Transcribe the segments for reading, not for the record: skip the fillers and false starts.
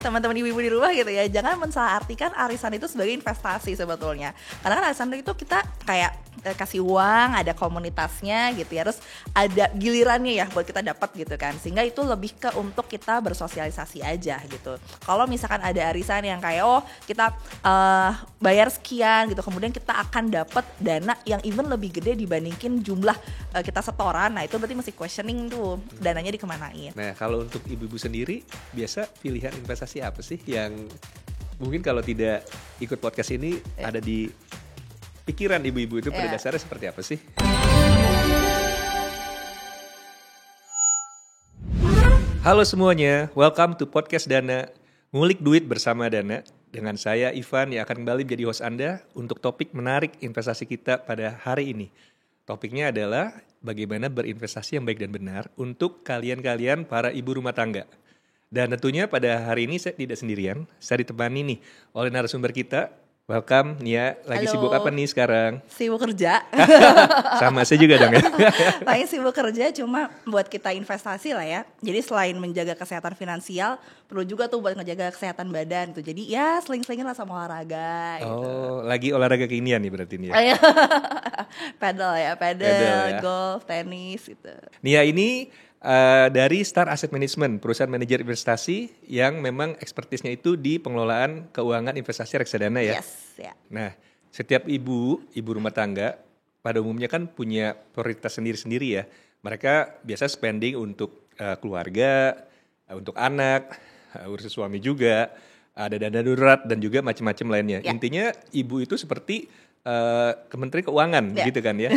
Teman-teman ibu-ibu di rumah gitu ya, jangan mensalahartikan arisan itu sebagai investasi sebetulnya. Karena kan arisan itu kita kayak kasih uang, ada komunitasnya gitu ya, terus ada gilirannya ya buat kita dapat gitu kan. Sehingga itu lebih ke untuk kita bersosialisasi aja gitu. Kalau misalkan ada arisan yang kayak kita bayar sekian gitu, kemudian kita akan dapat dana yang even lebih gede dibandingin jumlah kita setoran. Nah itu berarti mesti questioning tuh dananya dikemanain. Nah kalau untuk ibu-ibu sendiri biasa pilihan investasi apa sih yang mungkin kalau tidak ikut podcast ini ada di pikiran ibu-ibu itu pada dasarnya seperti apa sih? Halo semuanya, welcome to podcast Dana, ngulik duit bersama Dana. Dengan saya Ivan yang akan kembali menjadi host Anda untuk topik menarik investasi kita pada hari ini. Topiknya adalah bagaimana berinvestasi yang baik dan benar untuk kalian-kalian para ibu rumah tangga. Dan tentunya pada hari ini saya tidak sendirian, saya ditemani nih oleh narasumber kita. Welcome Nia, lagi Halo. Sibuk apa nih sekarang? Sibuk kerja. Sama saya juga dong ya. Paling sibuk kerja cuma buat kita investasi lah ya. Jadi selain menjaga kesehatan finansial, perlu juga tuh buat ngejaga kesehatan badan tuh. Jadi ya seling-selingin lah sama olahraga gitu. Oh, lagi olahraga kekinian nih berarti Nia. Paddle ya, Paddle ya. golf, tenis gitu. Nia ini dari Star Asset Management, perusahaan manajer investasi yang memang ekspertisnya itu di pengelolaan keuangan investasi reksadana ya. Yes, ya. Nah, setiap ibu rumah tangga pada umumnya kan punya prioritas sendiri-sendiri ya. Mereka biasa spending untuk keluarga, untuk anak, urus suami juga, ada dana darurat dan juga macam-macam lainnya. Ya. Intinya ibu itu seperti Kementerian Keuangan gitu kan ya.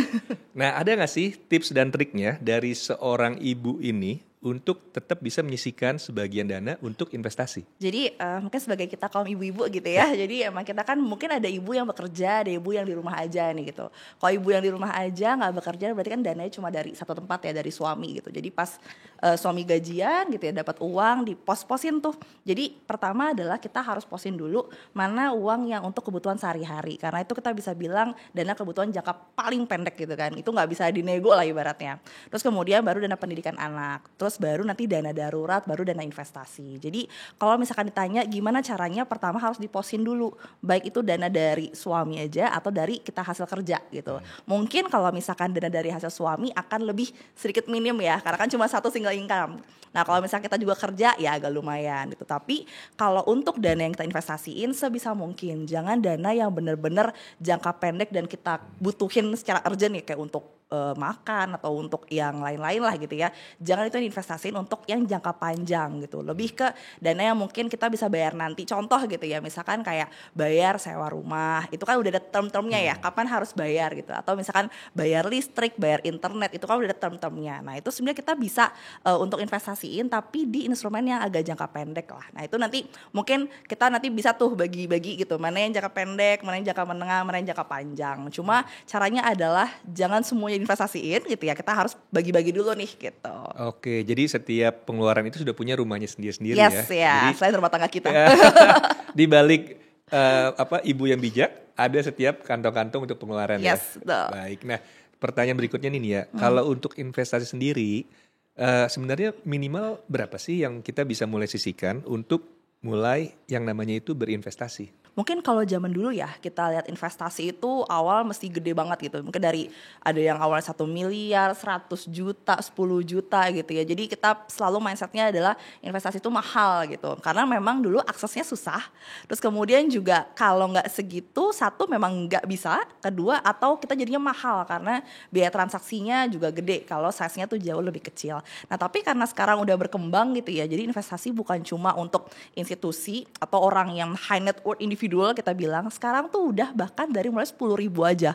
Nah ada gak sih tips dan triknya dari seorang ibu ini untuk tetap bisa menyisihkan sebagian dana untuk investasi? Jadi mungkin sebagai kita kaum ibu-ibu gitu ya. Jadi emang kita kan mungkin ada ibu yang bekerja, ada ibu yang di rumah aja nih gitu. Kalau ibu yang di rumah aja nggak bekerja berarti kan dananya cuma dari satu tempat ya, dari suami gitu. Jadi pas suami gajian gitu ya dapat uang dipos-posin tuh. Jadi pertama adalah kita harus posin dulu mana uang yang untuk kebutuhan sehari-hari. Karena itu kita bisa bilang dana kebutuhan jangka paling pendek gitu kan. Itu nggak bisa dinego lah ibaratnya. Terus kemudian baru dana pendidikan anak. Terus baru nanti dana darurat, baru dana investasi. Jadi kalau misalkan ditanya gimana caranya, pertama harus diposin dulu. Baik itu dana dari suami aja atau dari kita hasil kerja gitu. Mungkin kalau misalkan dana dari hasil suami akan lebih sedikit minim ya, karena kan cuma satu single income. Nah kalau misalkan kita juga kerja ya agak lumayan gitu. Tapi kalau untuk dana yang kita investasiin sebisa mungkin jangan dana yang benar-benar jangka pendek dan kita butuhin secara urgent ya, kayak untuk makan atau untuk yang lain-lain lah gitu ya. Jangan itu diinvestasiin untuk yang jangka panjang gitu. Lebih ke dana yang mungkin kita bisa bayar nanti. Contoh gitu ya, misalkan kayak bayar sewa rumah, itu kan udah ada term-termnya ya, kapan harus bayar gitu. Atau misalkan bayar listrik, bayar internet, itu kan udah ada term-termnya. Nah itu sebenarnya kita bisa untuk investasiin tapi di instrumen yang agak jangka pendek lah. Nah itu nanti mungkin kita nanti bisa tuh bagi-bagi gitu, mana yang jangka pendek, mana yang jangka menengah, mana yang jangka panjang. Cuma caranya adalah jangan semuanya investasiin gitu ya, kita harus bagi-bagi dulu nih gitu. Oke, jadi setiap pengeluaran itu sudah punya rumahnya sendiri-sendiri yes, ya. Jadi, selain rumah tangga kita. Di balik ibu yang bijak, ada setiap kantong-kantong untuk pengeluaran ya. Betul. Baik, nah pertanyaan berikutnya nih ya, kalau untuk investasi sendiri, sebenarnya minimal berapa sih yang kita bisa mulai sisihkan untuk mulai yang namanya itu berinvestasi? Mungkin kalau zaman dulu ya kita lihat investasi itu awal mesti gede banget gitu. Mungkin dari ada yang awal 1 miliar, 100 juta, 10 juta gitu ya. Jadi kita selalu mindsetnya adalah investasi itu mahal gitu. Karena memang dulu aksesnya susah. Terus kemudian juga kalau nggak segitu, satu memang nggak bisa. Kedua atau kita jadinya mahal karena biaya transaksinya juga gede kalau size-nya tuh jauh lebih kecil. Nah tapi karena sekarang udah berkembang gitu ya. Jadi investasi bukan cuma untuk institusi atau orang yang high net worth individual kita bilang, sekarang tuh udah bahkan dari mulai 10.000 aja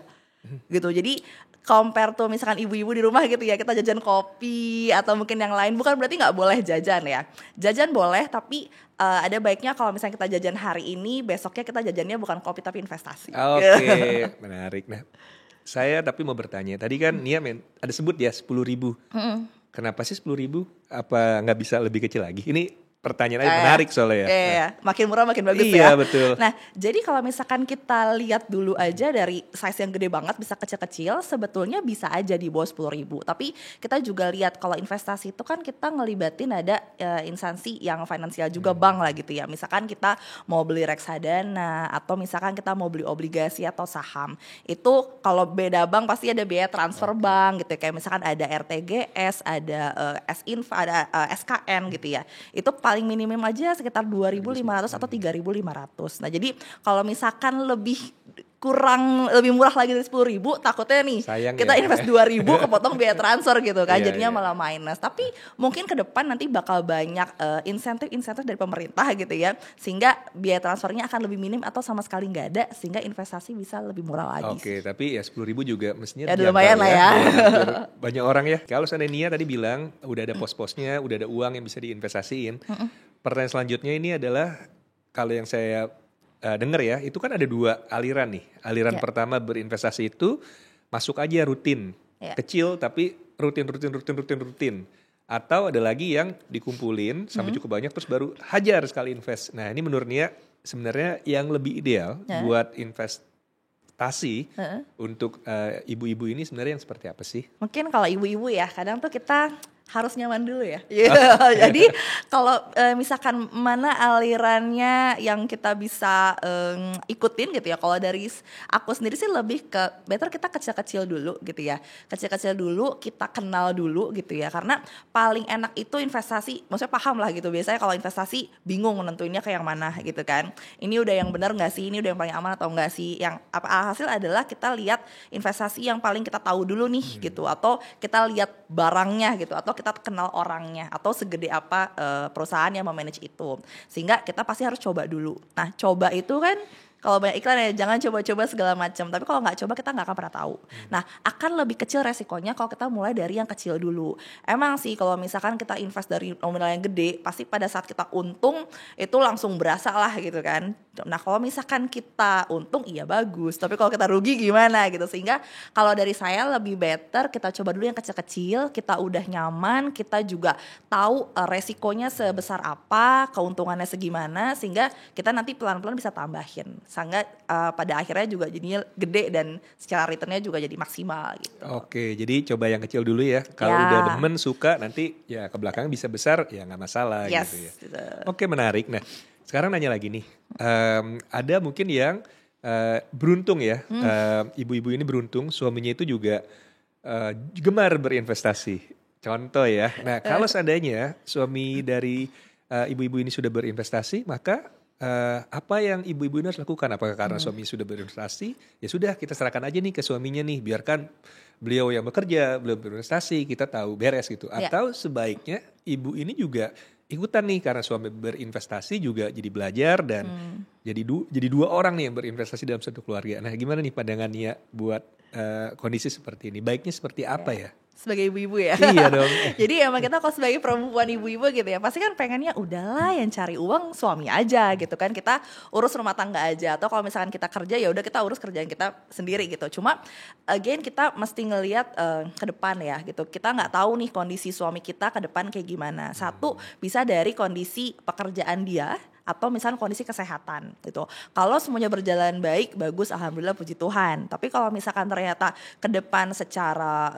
gitu. Jadi compare tuh misalkan ibu-ibu di rumah gitu ya, kita jajan kopi atau mungkin yang lain, bukan berarti nggak boleh jajan ya. Jajan boleh, tapi ada baiknya kalau misalnya kita jajan hari ini, besoknya kita jajannya bukan kopi tapi investasi. Oke, menarik. Nah, saya tapi mau bertanya, tadi kan Nia ada sebut ya 10.000. Kenapa sih 10.000? Apa nggak bisa lebih kecil lagi? Ini pertanyaan aja menarik soalnya ya. Iya, makin murah makin bagus ya. Iya betul. Nah, jadi kalau misalkan kita lihat dulu aja dari size yang gede banget bisa kecil-kecil, sebetulnya bisa aja di bawah 10.000. Tapi kita juga lihat kalau investasi itu kan kita ngelibatin ada instansi yang finansial juga, bank lah gitu ya. Misalkan kita mau beli reksadana atau misalkan kita mau beli obligasi atau saham. Itu kalau beda bank pasti ada biaya transfer bank gitu. Kayak misalkan ada RTGS, ada S-Infa, ada SKN gitu ya. Itu paling minimum aja sekitar 2.500 atau 3.500. Nah, jadi kalau misalkan lebih murah lagi dari 10.000, takutnya nih sayang kita ya. invest 2.000 kepotong biaya transfer gitu kan, Iya, jadinya iya. malah minus. Tapi mungkin ke depan nanti bakal banyak insentif dari pemerintah gitu ya, sehingga biaya transfernya akan lebih minim atau sama sekali nggak ada, sehingga investasi bisa lebih murah lagi. Oke, tapi ya 10.000 juga mestinya Ya, dijangkau lumayan lah ya. Hampir banyak orang ya. Kalau seandainya Nia tadi bilang udah ada pos-posnya, udah ada uang yang bisa diinvestasiin. Pertanyaan selanjutnya ini adalah kalau yang saya dengar ya, itu kan ada 2 aliran nih. Aliran Ya. pertama berinvestasi itu masuk aja rutin, Ya. kecil tapi rutin. Atau ada lagi yang dikumpulin sampai cukup banyak terus baru hajar sekali invest. Nah ini menurut Nia sebenarnya yang lebih ideal buat investasi untuk ibu-ibu ini sebenarnya yang seperti apa sih? Mungkin kalau ibu-ibu ya, kadang tuh kita harus nyaman dulu ya. Jadi kalau misalkan mana alirannya yang kita bisa ikutin gitu ya. Kalau dari aku sendiri sih lebih ke better kita kecil-kecil dulu gitu ya. Kecil-kecil dulu, kita kenal dulu gitu ya. Karena paling enak itu investasi, maksudnya paham lah gitu. Biasanya kalau investasi bingung nentuinnya ke yang mana gitu kan. Ini udah yang benar nggak sih? Ini udah yang paling aman atau enggak sih? Yang hasil adalah kita lihat investasi yang paling kita tahu dulu nih gitu. Atau kita lihat barangnya gitu. Atau kita kenal orangnya atau segede apa perusahaan yang memanage itu, sehingga kita pasti harus coba dulu. Nah, coba itu kan kalau banyak iklan ya jangan coba-coba segala macam, tapi kalau nggak coba kita nggak akan pernah tahu. Nah, akan lebih kecil resikonya kalau kita mulai dari yang kecil dulu. Emang sih kalau misalkan kita invest dari nominal yang gede, pasti pada saat kita untung itu langsung berasa lah gitu kan. Nah, kalau misalkan kita untung iya bagus, tapi kalau kita rugi gimana gitu. Sehingga kalau dari saya lebih better kita coba dulu yang kecil-kecil, kita udah nyaman, kita juga tahu resikonya sebesar apa, keuntungannya segimana, sehingga kita nanti pelan-pelan bisa tambahin. Sehingga pada akhirnya juga jadinya gede dan secara returnnya juga jadi maksimal gitu. Oke, jadi coba yang kecil dulu ya. Kalau udah demen, suka, nanti ya ke belakang bisa besar, ya nggak masalah gitu ya. Gitu. Oke, menarik. Nah, sekarang nanya lagi nih. Ada mungkin yang beruntung ya. Ibu-ibu ini beruntung, suaminya itu juga gemar berinvestasi. Contoh ya. Nah, kalau seandainya suami dari ibu-ibu ini sudah berinvestasi, maka apa yang ibu-ibu ini harus lakukan? Apakah karena suami sudah berinvestasi? Ya sudah, kita serahkan aja nih ke suaminya nih, biarkan beliau yang bekerja, beliau berinvestasi, kita tahu beres gitu. Atau sebaiknya ibu ini juga ikutan nih, karena suami berinvestasi juga jadi belajar dan jadi 2 orang nih yang berinvestasi dalam satu keluarga. Nah, gimana nih pandangannya buat kondisi seperti ini? Baiknya seperti apa ya? Sebagai ibu-ibu ya. Iya dong. Jadi emang kita kalau sebagai perempuan ibu-ibu gitu ya, pasti kan pengennya udahlah yang cari uang suami aja gitu kan. Kita urus rumah tangga aja, atau kalau misalkan kita kerja ya udah kita urus kerjaan kita sendiri gitu. Cuma again kita mesti ngelihat ke depan ya gitu. Kita nggak tahu nih kondisi suami kita ke depan kayak gimana. Satu bisa dari kondisi pekerjaan dia, atau misalnya kondisi kesehatan gitu. Kalau semuanya berjalan baik, bagus, alhamdulillah, puji Tuhan. Tapi kalau misalkan ternyata ke depan secara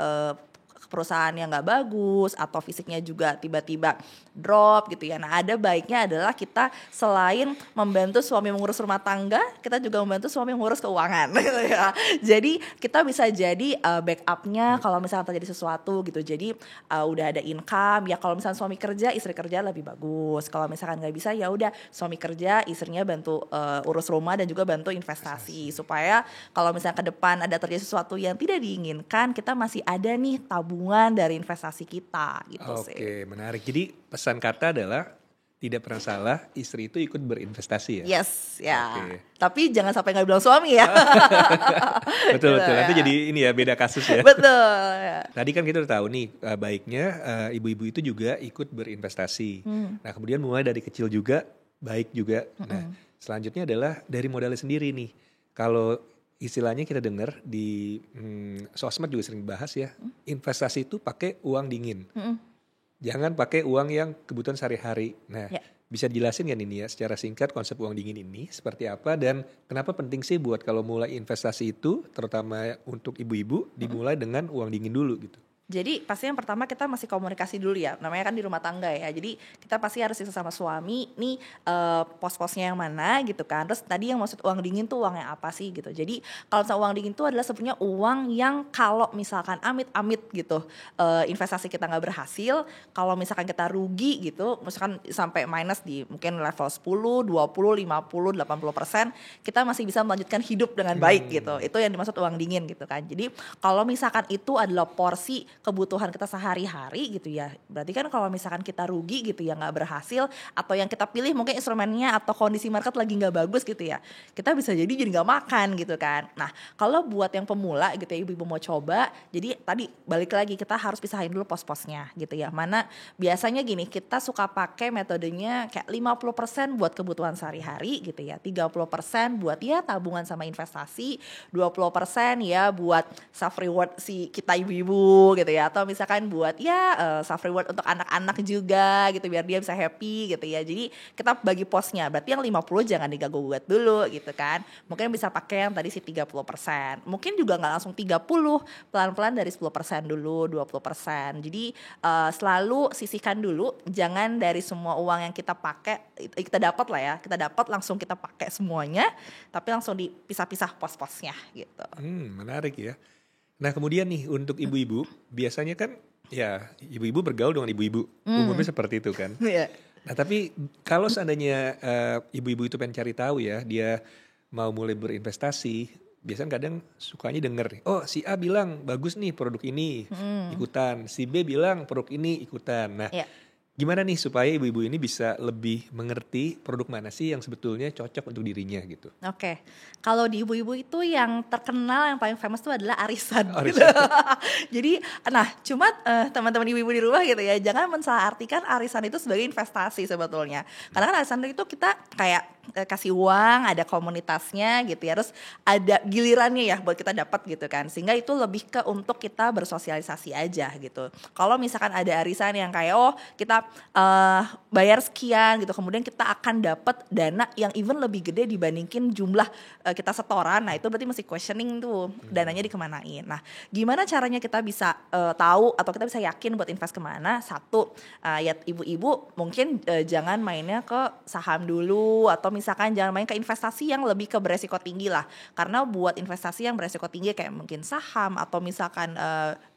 perusahaan yang nggak bagus atau fisiknya juga tiba-tiba drop gitu ya. Nah, ada baiknya adalah kita selain membantu suami mengurus rumah tangga, kita juga membantu suami mengurus keuangan gitu ya. Jadi kita bisa jadi backupnya kalau misalnya terjadi sesuatu gitu. Jadi udah ada income ya. Kalau misalnya suami kerja, istri kerja lebih bagus. Kalau misalkan nggak bisa ya udah suami kerja, istrinya bantu urus rumah dan juga bantu investasi supaya kalau misalnya ke depan ada terjadi sesuatu yang tidak diinginkan, kita masih ada nih tabungan dari investasi kita gitu sih. Oke, menarik. Jadi pesan kata adalah tidak pernah salah istri itu ikut berinvestasi ya. Yes, ya. Oke. Tapi jangan sampai nggak bilang suami ya. Betul. Nanti jadi ini ya, beda kasus ya. Betul. Ya. Tadi kan kita udah tahu nih baiknya ibu-ibu itu juga ikut berinvestasi. Nah, kemudian mulai dari kecil juga baik juga. Nah, selanjutnya adalah dari modalnya sendiri nih. Kalau istilahnya kita dengar di sosmed juga sering dibahas ya, investasi itu pakai uang dingin. jangan pakai uang yang kebutuhan sehari-hari. Nah, Ya. bisa dijelasin kan ini ya secara singkat konsep uang dingin ini seperti apa dan kenapa penting sih buat kalau mulai investasi itu, terutama untuk ibu-ibu, dimulai dengan uang dingin dulu gitu. Jadi pasti yang pertama kita masih komunikasi dulu ya, namanya kan di rumah tangga ya. Jadi kita pasti harus diskusi sama suami, nih pos-posnya yang mana gitu kan. Terus tadi yang maksud uang dingin tuh uang yang apa sih gitu. Jadi kalau misalnya uang dingin tuh adalah sebenarnya uang yang kalau misalkan amit-amit gitu investasi kita nggak berhasil, kalau misalkan kita rugi gitu, misalkan sampai minus di mungkin level 10, 20, 50, 80%, kita masih bisa melanjutkan hidup dengan baik gitu. Itu yang dimaksud uang dingin gitu kan. Jadi kalau misalkan itu adalah porsi kebutuhan kita sehari-hari gitu ya, berarti kan kalau misalkan kita rugi gitu ya, nggak berhasil, atau yang kita pilih mungkin instrumennya atau kondisi market lagi nggak bagus gitu ya, kita bisa jadi nggak makan gitu kan. Nah kalau buat yang pemula gitu ya, ibu-ibu mau coba, jadi tadi balik lagi kita harus pisahin dulu pos-posnya gitu ya, mana biasanya gini, kita suka pakai metodenya kayak 50% buat kebutuhan sehari-hari gitu ya, 30% buat ya tabungan sama investasi, 20% ya buat self reward si kita ibu-ibu gitu ya, atau misalkan buat ya self reward untuk anak-anak juga gitu biar dia bisa happy gitu ya. Jadi kita bagi posnya, berarti yang 50 jangan diganggu-gugat dulu gitu kan. Mungkin bisa pakai yang tadi si 30%. Mungkin juga nggak langsung 30, pelan-pelan dari 10% dulu, 20%. Jadi selalu sisihkan dulu, jangan dari semua uang yang kita pakai kita dapat lah ya, kita dapat langsung kita pakai semuanya, tapi langsung dipisah-pisah pos-posnya gitu. Menarik ya. Nah kemudian nih untuk ibu-ibu, biasanya kan ya ibu-ibu bergaul dengan ibu-ibu, umumnya seperti itu kan. Iya. Nah tapi kalau seandainya ibu-ibu itu pengen cari tahu ya, dia mau mulai berinvestasi, biasanya kadang sukanya denger, oh si A bilang bagus nih produk ini, ikutan. Si B bilang produk ini ikutan. Nah Iya. gimana nih supaya ibu-ibu ini bisa lebih mengerti produk mana sih yang sebetulnya cocok untuk dirinya gitu. Oke, kalau di ibu-ibu itu yang terkenal, yang paling famous itu adalah arisan. Arisan. Gitu. Jadi, nah cuma teman-teman ibu-ibu di rumah gitu ya, jangan mensalahartikan arisan itu sebagai investasi sebetulnya. Karena kan arisan itu kita kayak kasih uang, ada komunitasnya gitu ya, terus ada gilirannya ya buat kita dapat gitu kan. Sehingga itu lebih ke untuk kita bersosialisasi aja gitu. Kalau misalkan ada arisan yang kayak oh kita bayar sekian gitu, kemudian kita akan dapat dana yang even lebih gede dibandingin jumlah kita setoran. Nah itu berarti mesti questioning tuh dananya dikemanain. Nah gimana caranya kita bisa tahu atau kita bisa yakin buat invest kemana? Satu, ya ibu-ibu mungkin jangan mainnya ke saham dulu, atau misalkan jangan main ke investasi yang lebih ke beresiko tinggi lah. Karena buat investasi yang beresiko tinggi kayak mungkin saham atau misalkan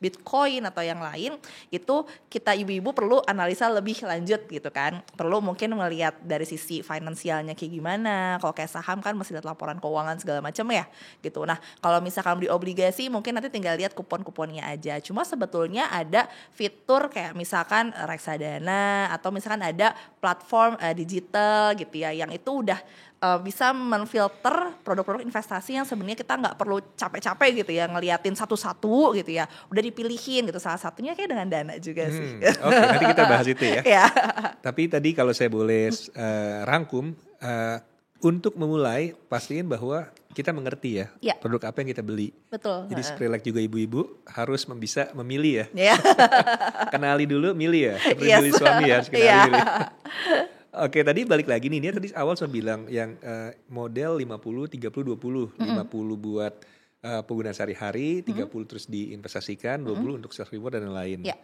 Bitcoin atau yang lain, itu kita ibu-ibu perlu analisa lebih lanjut gitu kan. Perlu mungkin melihat dari sisi finansialnya kayak gimana. Kalau kayak saham kan mesti lihat laporan keuangan segala macam ya gitu. Nah kalau misalkan beli obligasi mungkin nanti tinggal lihat kupon-kuponnya aja. Cuma sebetulnya ada fitur kayak misalkan reksadana atau misalkan ada platform digital gitu ya, yang itu udah bisa menfilter produk-produk investasi yang sebenarnya kita nggak perlu capek-capek gitu ya ngeliatin satu-satu gitu ya, udah dipilihin gitu. Salah satunya kayak dengan Dana juga sih. Oke, nanti kita bahas itu ya. Ya. Tapi tadi kalau saya boleh rangkum, untuk memulai pastiin bahwa kita mengerti ya, Ya. produk apa yang kita beli. Betul. Jadi seperti juga ibu-ibu harus bisa memilih ya. Ya. Kenali dulu, milih ya. Seperti Yes. milih suami ya, harus kenali Iya. dulu. Oke, tadi balik lagi nih, dia tadi awal saya bilang yang model 50, 30, 20. 50 buat penggunaan sehari-hari, 30 terus diinvestasikan, 20 untuk self reward dan lain-lain. Ya.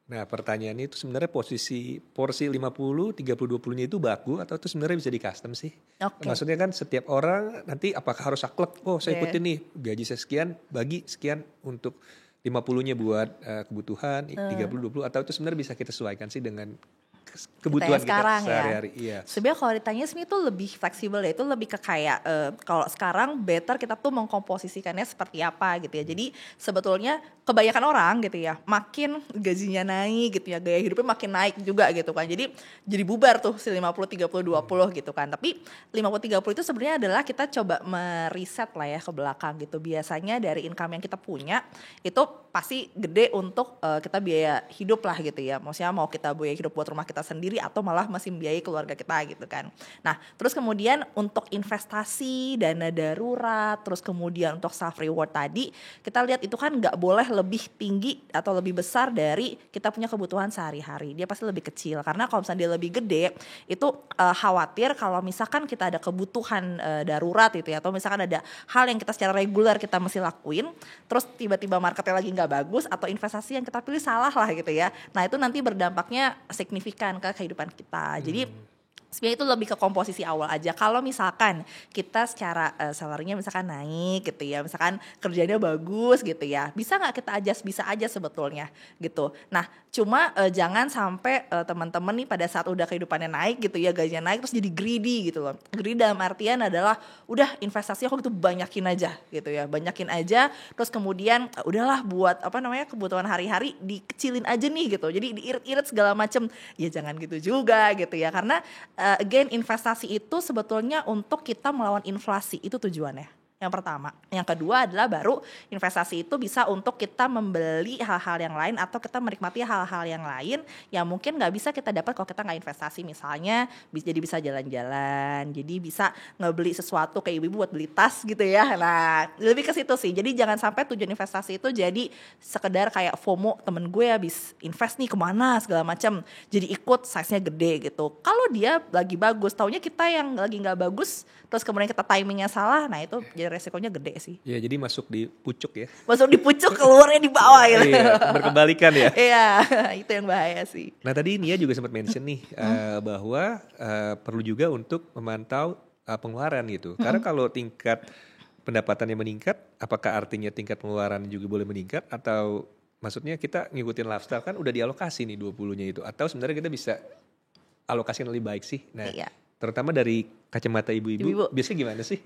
Nah pertanyaannya itu sebenarnya porsi 50, 30, 20-nya itu baku atau itu sebenarnya bisa di custom sih? Oke. Maksudnya kan setiap orang nanti apakah harus saklek, oh saya Yeah. ikutin nih gaji saya sekian, bagi sekian untuk 50-nya buat kebutuhan, 30, 20, atau itu sebenarnya bisa kita sesuaikan sih dengan kebutuhan kita sekarang ya. sehari-hari. Iya. Sebenarnya kalau ditanya sih itu lebih fleksibel ya, itu lebih ke kayak kalau sekarang better kita tuh mengkomposisikannya seperti apa gitu ya. Jadi sebetulnya kebanyakan orang gitu ya, makin gajinya naik gitu ya, gaya hidupnya makin naik juga gitu kan. Jadi bubar tuh si 50, 30, 20 gitu kan. Tapi 50, 30 itu sebenarnya adalah kita coba meriset lah ya ke belakang gitu. Biasanya dari income yang kita punya itu pasti gede untuk kita biaya hidup lah gitu ya. Maksudnya mau kita biaya hidup buat rumah kita kita sendiri atau malah masih membiayai keluarga kita gitu kan. Nah, terus kemudian untuk investasi, dana darurat, terus kemudian untuk self reward tadi, kita lihat itu kan nggak boleh lebih tinggi atau lebih besar dari kita punya kebutuhan sehari-hari. Dia pasti lebih kecil karena kalau misalnya dia lebih gede itu khawatir kalau misalkan kita ada kebutuhan darurat gitu ya, atau misalkan ada hal yang kita secara reguler kita mesti lakuin, terus tiba-tiba marketnya lagi nggak bagus atau investasi yang kita pilih salah lah gitu ya. Nah itu nanti berdampaknya signifikan ke kehidupan kita. Jadi sebenarnya itu lebih ke komposisi awal aja. Kalau misalkan kita secara salary-nya misalkan naik gitu ya, misalkan kerjanya bagus gitu ya, bisa nggak kita adjust? Bisa aja sebetulnya gitu. Nah cuma jangan sampai teman-teman nih pada saat udah kehidupannya naik gitu ya, gajinya naik terus jadi greedy gitu loh. Greedy dalam artian adalah udah investasi aku gitu banyakin aja gitu ya, banyakin aja. Terus kemudian udahlah buat kebutuhan hari-hari dikecilin aja nih gitu. Jadi diirit-irit segala macem. Ya jangan gitu juga gitu ya, karena again investasi itu sebetulnya untuk kita melawan inflasi, itu tujuannya. Yang pertama. Yang kedua adalah baru investasi itu bisa untuk kita membeli hal-hal yang lain atau kita menikmati hal-hal yang lain yang mungkin nggak bisa kita dapat kalau kita nggak investasi. Misalnya jadi bisa jalan-jalan, jadi bisa ngebeli sesuatu kayak ibu-ibu buat beli tas gitu ya. Nah lebih ke situ sih. Jadi jangan sampai tujuan investasi itu jadi sekedar kayak FOMO, temen gue habis invest nih kemana segala macam, jadi ikut size-nya gede gitu. Kalau dia lagi bagus, taunya kita yang lagi nggak bagus, terus kemudian kita timingnya salah, nah itu jadi resikonya gede sih. Ya jadi masuk di pucuk ya. Masuk di pucuk, keluarnya di bawah gitu. Iya, berkebalikan ya. Iya, itu yang bahaya sih. Nah tadi Nia juga sempat mention nih bahwa perlu juga untuk memantau pengeluaran gitu. Karena kalau tingkat pendapatannya meningkat, apakah artinya tingkat pengeluaran juga boleh meningkat? Atau maksudnya kita ngikutin lifestyle kan udah dialokasi nih 20-nya itu. Atau sebenarnya kita bisa alokasi yang lebih baik sih. Nah Iya. terutama dari kacamata ibu-ibu, biasanya gimana sih?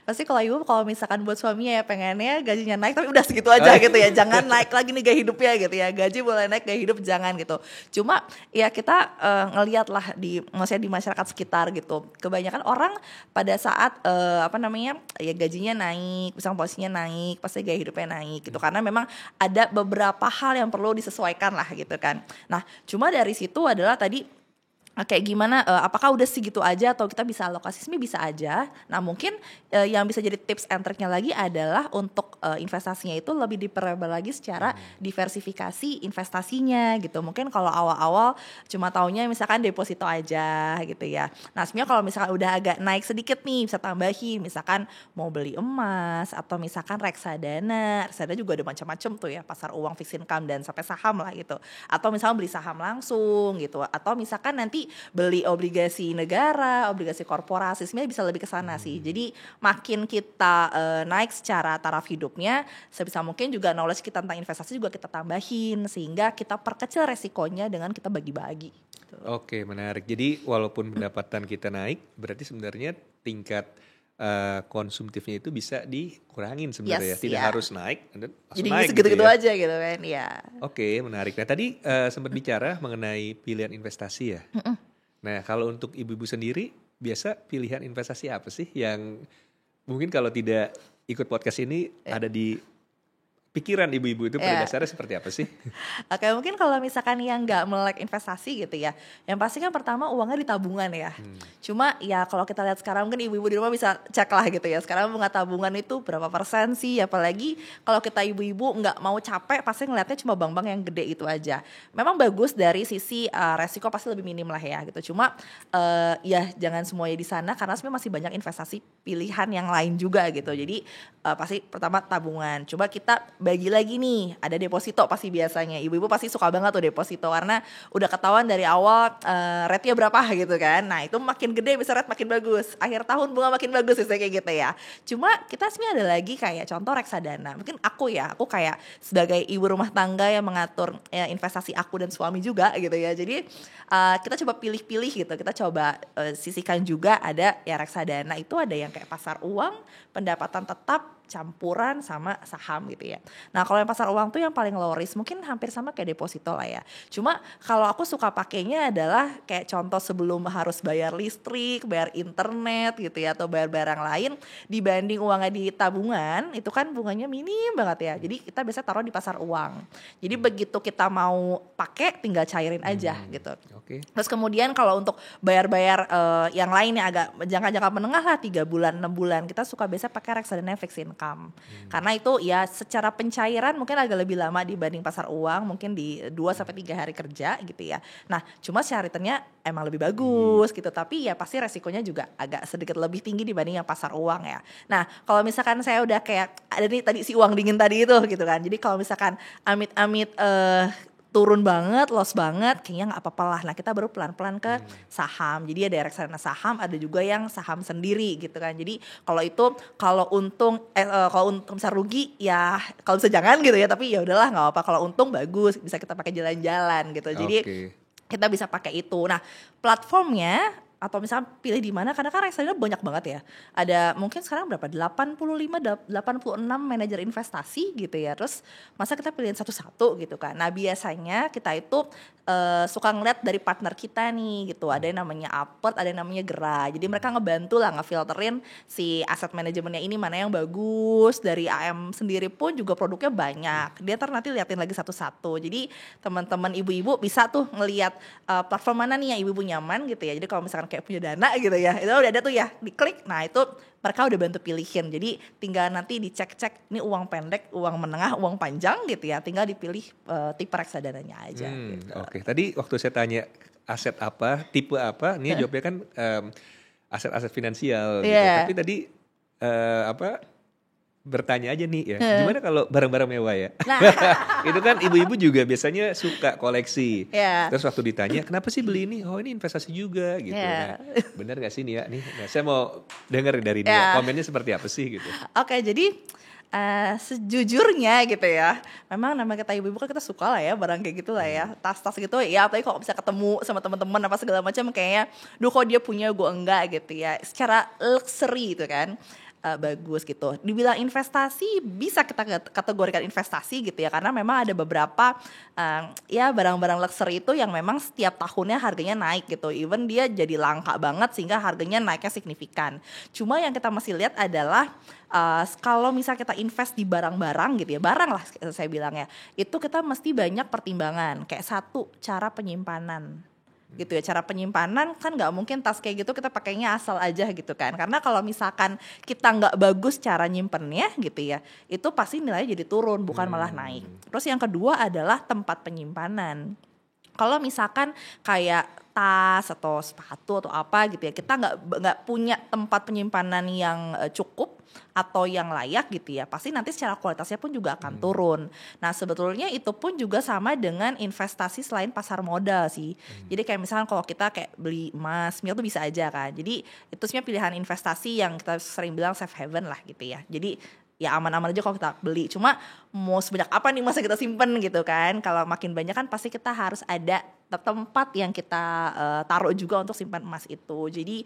Pasti kalau ibu kalau misalkan buat suaminya ya pengennya gajinya naik tapi udah segitu aja gitu ya. Jangan naik lagi nih gaya hidupnya gitu ya. Gaji boleh naik, gaya hidup jangan gitu. Cuma ya kita ngelihat lah maksudnya di masyarakat sekitar gitu. Kebanyakan orang pada saat ya gajinya naik, misalnya posisinya naik, pasti gaya hidupnya naik gitu. Karena memang ada beberapa hal yang perlu disesuaikan lah gitu kan. Nah, cuma dari situ adalah tadi kayak gimana, apakah udah segitu aja atau kita bisa alokasi? Sebenarnya bisa aja. Nah mungkin yang bisa jadi tips and triknya lagi adalah untuk investasinya itu lebih diperlebar lagi secara diversifikasi investasinya gitu. Mungkin kalau awal-awal cuma taunya misalkan deposito aja gitu ya. Nah sebenarnya kalau misalkan udah agak naik sedikit nih, bisa tambahin misalkan mau beli emas atau misalkan reksadana. Reksadana juga ada macam-macam tuh ya, pasar uang, fixed income dan sampai saham lah gitu. Atau misalkan beli saham langsung gitu. Atau misalkan nanti beli obligasi negara, obligasi korporasi, sebenarnya bisa lebih ke sana sih. Jadi makin kita naik secara taraf hidupnya, sebisa mungkin juga knowledge kita tentang investasi juga kita tambahin sehingga kita perkecil resikonya dengan kita bagi-bagi. Gitu. Oke, menarik. Jadi walaupun pendapatan kita naik, berarti sebenarnya tingkat konsumtifnya itu bisa dikurangin sebenarnya. Yes, Tidak ya. harus naik, Jadi naik segitu-gitu gitu ya. aja gitu kan, ya. Oke, menarik. Nah tadi sempat bicara mengenai pilihan investasi ya. Nah kalau untuk ibu-ibu sendiri, biasa pilihan investasi apa sih yang mungkin kalau tidak ikut podcast ini ada di pikiran ibu-ibu itu pada dasarnya seperti apa sih? Oke, mungkin kalau misalkan yang nggak melek investasi gitu ya, yang pasti kan pertama uangnya di tabungan ya. Cuma ya kalau kita lihat sekarang mungkin ibu-ibu di rumah bisa cek lah gitu ya. Sekarang bunga tabungan itu berapa persen sih? Apalagi kalau kita ibu-ibu nggak mau capek, pasti ngeliatnya cuma bank-bank yang gede itu aja. Memang bagus dari sisi resiko pasti lebih minim lah ya gitu. Cuma ya jangan semuanya di sana karena sebenarnya masih banyak investasi pilihan yang lain juga gitu. Jadi pasti pertama tabungan. Coba kita bagi lagi nih, ada deposito pasti biasanya. Ibu-ibu pasti suka banget tuh deposito karena udah ketahuan dari awal rate-nya berapa gitu kan. Nah itu makin gede bisa rate makin bagus. Akhir tahun bunga makin bagus kayak gitu ya. Cuma kita sebenarnya ada lagi kayak contoh reksadana. Mungkin aku kayak sebagai ibu rumah tangga yang mengatur investasi aku dan suami juga gitu ya. Jadi kita coba pilih-pilih gitu. Kita coba sisihkan juga ada ya reksadana itu ada yang kayak pasar uang, pendapatan tetap, campuran sama saham gitu ya. Nah kalau yang pasar uang tuh yang paling low risk mungkin hampir sama kayak deposito lah ya. Cuma kalau aku suka pakainya adalah kayak contoh sebelum harus bayar listrik, bayar internet gitu ya, atau bayar barang lain, dibanding uangnya di tabungan itu kan bunganya minim banget ya. Jadi kita biasa taruh di pasar uang. Jadi begitu kita mau pakai tinggal cairin aja gitu. Oke. Terus kemudian kalau untuk bayar-bayar yang lainnya agak jangka-jangka menengah lah 3 bulan, 6 bulan, kita suka biasa pakai reksadana fixed income. Karena itu ya secara pencairan mungkin agak lebih lama dibanding pasar uang, mungkin di 2-3 hari kerja gitu ya. Nah cuma share returnnya emang lebih bagus gitu, tapi ya pasti resikonya juga agak sedikit lebih tinggi dibanding yang pasar uang ya. Nah kalau misalkan saya udah kayak ada nih tadi si uang dingin tadi itu gitu kan, jadi kalau misalkan amit-amit turun banget, loss banget, kayaknya nggak apa-apa lah. Nah kita baru pelan-pelan ke saham. Jadi ada reksadana saham, ada juga yang saham sendiri gitu kan. Jadi kalau untung bisa rugi ya kalau bisa jangan gitu ya. Tapi ya udahlah nggak apa-apa. Kalau untung bagus, bisa kita pakai jalan-jalan gitu. Jadi kita bisa pakai itu. Nah platformnya atau misalnya pilih di mana, karena kan reksadana banyak banget ya. Ada mungkin sekarang berapa? 86 manajer investasi gitu ya. Terus masa kita pilihin satu-satu gitu kan. Nah biasanya kita itu suka ngeliat dari partner kita nih gitu. Ada yang namanya Apert, ada yang namanya Gera. Jadi mereka ngebantu lah ngefilterin si aset manajemennya ini mana yang bagus. Dari AM sendiri pun juga produknya banyak. Dia nanti liatin lagi satu-satu. Jadi teman-teman ibu-ibu bisa tuh ngeliat platform mana nih yang ibu-ibu nyaman gitu ya. Jadi kalau misalkan kayak punya dana gitu ya, itu udah ada tuh ya, diklik, nah itu mereka udah bantu pilihin. Jadi tinggal nanti dicek-cek ini uang pendek, uang menengah, uang panjang gitu ya, tinggal dipilih tipe reksadananya aja gitu. Oke. Tadi waktu saya tanya aset apa, tipe apa, ini jawabnya kan aset-aset finansial gitu. Tapi tadi bertanya aja nih ya, gimana kalau barang-barang mewah ya? Nah. Itu kan ibu-ibu juga biasanya suka koleksi. Terus waktu ditanya, kenapa sih beli ini? Oh ini investasi juga gitu. Nah, benar gak sih Nia nih? Nah, saya mau denger dari Nia, komennya seperti apa sih gitu. Oke, jadi sejujurnya gitu ya, memang nama kita ibu-ibu kan kita suka lah ya barang kayak gitu lah ya, tas-tas gitu ya, apalagi kalau bisa ketemu sama teman-teman apa segala macam, kayaknya duh kok dia punya gue enggak gitu ya, secara luxury gitu kan. Bagus gitu. Dibilang investasi bisa kita kategorikan investasi gitu ya, karena memang ada beberapa ya barang-barang luxury itu yang memang setiap tahunnya harganya naik gitu. Even dia jadi langka banget sehingga harganya naiknya signifikan. Cuma yang kita masih lihat adalah kalau misal kita invest di barang-barang gitu ya, barang lah saya bilang ya, itu kita mesti banyak pertimbangan. Kayak satu, cara penyimpanan gitu ya, cara penyimpanan kan nggak mungkin tas kayak gitu kita pakainya asal aja gitu kan, karena kalau misalkan kita nggak bagus cara nyimpennya gitu ya, itu pasti nilainya jadi turun bukan malah naik. Terus yang kedua adalah tempat penyimpanan. Kalau misalkan kayak tas atau sepatu atau apa gitu ya, kita nggak punya tempat penyimpanan yang cukup atau yang layak gitu ya, pasti nanti secara kualitasnya pun juga akan turun. Nah sebetulnya itu pun juga sama dengan investasi selain pasar modal sih. Jadi kayak misalnya kalau kita kayak beli emas, itu bisa aja kan. Jadi itu sebenarnya pilihan investasi yang kita sering bilang safe haven lah gitu ya. Jadi ya aman-aman aja kalau kita beli. Cuma mau sebanyak apa nih masa kita simpen gitu kan. Kalau makin banyak kan pasti kita harus ada tempat yang kita taruh juga untuk simpan emas itu. Jadi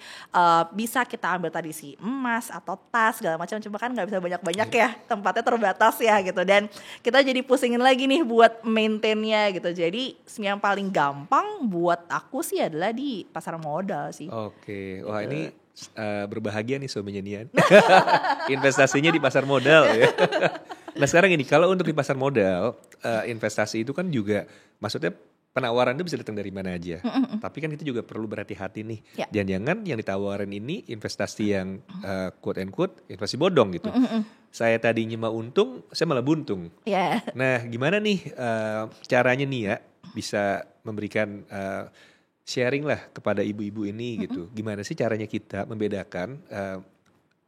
bisa kita ambil tadi si emas atau tas segala macam. Cuma kan nggak bisa banyak-banyak ya. Tempatnya terbatas ya gitu. Dan kita jadi pusingin lagi nih buat maintainnya gitu. Jadi yang paling gampang buat aku sih adalah di pasar modal sih. Oke. Wah gitu. Ini berbahagia nih suaminya Nian. Investasinya di pasar modal ya. Nah sekarang ini kalau untuk di pasar modal, investasi itu kan juga maksudnya penawaran itu bisa datang dari mana aja. Tapi kan kita juga perlu berhati-hati nih. Jangan-jangan yang ditawarin ini investasi yang quote and quote investasi bodong gitu. Saya tadinya mau untung, saya malah buntung. Nah gimana nih caranya nih ya bisa memberikan sharing lah kepada ibu-ibu ini gitu. Gimana sih caranya kita membedakan